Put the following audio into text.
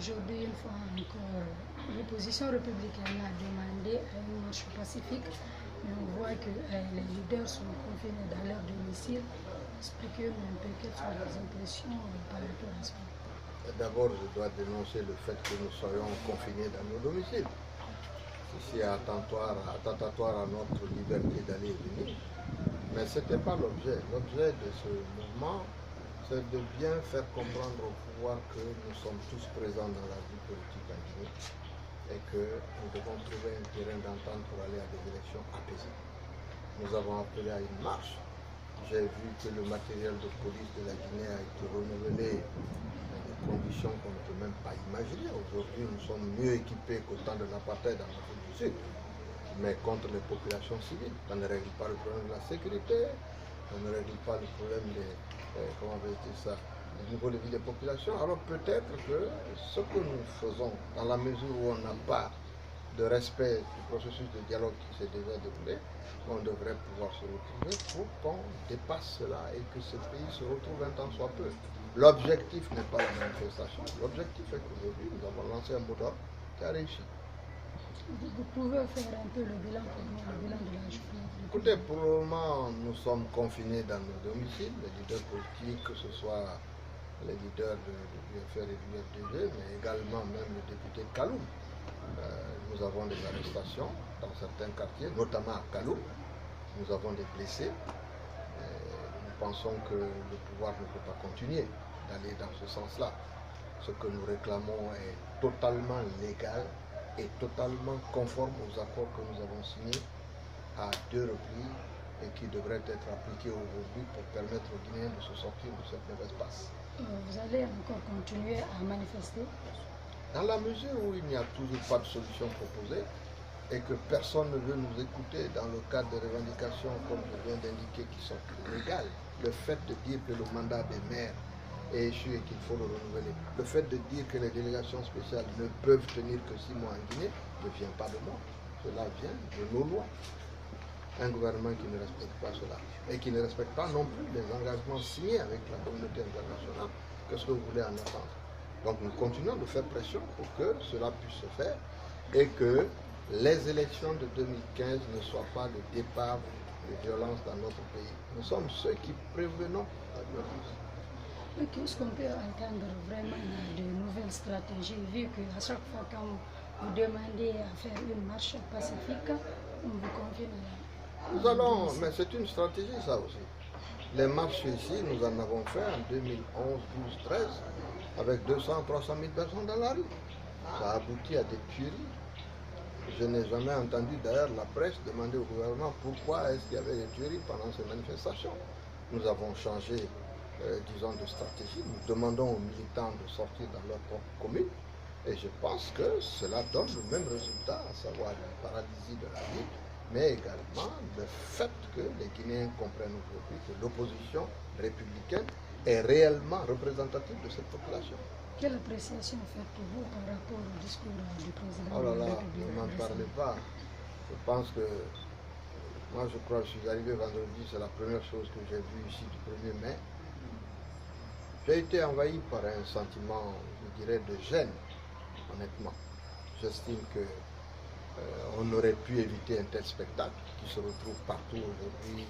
Aujourd'hui, une fois encore, l'opposition républicaine a demandé une marche pacifique, mais on voit que les leaders sont confinés dans leur domicile. Expliquez-nous un peu quelles sont les impressions par rapport à cela. D'abord, je dois dénoncer le fait que nous soyons confinés dans nos domiciles. Ceci est attentatoire à notre liberté d'aller et venir. Mais ce n'était pas l'objet. L'objet de ce mouvement, c'est de bien faire comprendre au pouvoir que nous sommes tous présents dans la vie politique en Guinée et que nous devons trouver un terrain d'entente pour aller à des élections apaisées. Nous avons appelé à une marche. J'ai vu que le matériel de police de la Guinée a été renouvelé dans des conditions qu'on ne peut même pas imaginer. Aujourd'hui, nous sommes mieux équipés qu'au temps de l'apartheid en Afrique du Sud, mais contre les populations civiles. Ça ne règle pas le problème de la sécurité, ça ne règle pas le problème du niveau de vie des populations. Alors peut-être que ce que nous faisons, dans la mesure où on n'a pas de respect du processus de dialogue qui s'est déjà déroulé, on devrait pouvoir se retrouver pour qu'on dépasse cela et que ce pays se retrouve un temps soit peu. L'objectif n'est pas la manifestation, l'objectif est qu'aujourd'hui nous avons lancé un mot d'ordre qui a réussi. Vous pouvez faire un peu le bilan pour nous, le bilan de la journée. Écoutez, pour le moment, nous sommes confinés dans nos domiciles, les leaders politiques, que ce soit les leaders de l'UFR et du FDG, mais également même le député Kaloum. Nous avons des arrestations dans certains quartiers, notamment à Kaloum. Nous avons des blessés. Nous pensons que le pouvoir ne peut pas continuer d'aller dans ce sens-là. Ce que nous réclamons est totalement légal et totalement conforme aux accords que nous avons signés à 2 reprises et qui devraient être appliqués aujourd'hui pour permettre aux Guinéens de se sortir de cette mauvaise passe. Vous allez encore continuer à manifester? Dans la mesure où il n'y a toujours pas de solution proposée et que personne ne veut nous écouter dans le cadre des revendications, comme je viens d'indiquer, qui sont légales, le fait de dire que le mandat des maires est échu et qu'il faut le renouveler, le fait de dire que les délégations spéciales ne peuvent tenir que 6 mois en Guinée, ne vient pas de moi. Cela vient de nos lois. Un gouvernement qui ne respecte pas cela et qui ne respecte pas non plus les engagements signés avec la communauté internationale, qu'est-ce que vous voulez en attendre? Donc nous continuons de faire pression pour que cela puisse se faire et que les élections de 2015 ne soient pas le départ de violence dans notre pays. Nous sommes ceux qui prévenons la violence. Est-ce qu'on peut entendre vraiment de nouvelles stratégies, vu qu'à chaque fois quand vous demandez à faire une marche pacifique, on vous confine à Nous allons, mais c'est une stratégie ça aussi. Les marches ici, nous en avons fait en 2011, 12, 13, avec 200, 300 000 personnes dans la rue. Ça a abouti à des tueries. Je n'ai jamais entendu d'ailleurs la presse demander au gouvernement pourquoi est-ce qu'il y avait des tueries pendant ces manifestations. Nous avons changé, disons, de stratégie. Nous demandons aux militants de sortir dans leur propre commune. Et je pense que cela donne le même résultat, à savoir la paralysie de la ville, mais également le fait que les Guinéens comprennent aujourd'hui que l'opposition républicaine est réellement représentative de cette population. Quelle appréciation faites-vous par rapport au discours du président Oh là de la là, République? ne m'en parlez pas. Je pense que, moi je crois que je suis arrivé vendredi, c'est la première chose que j'ai vue ici du 1er mai. J'ai été envahi par un sentiment, je dirais, de gêne, honnêtement. J'estime que on aurait pu éviter un tel spectacle qui se retrouve partout aujourd'hui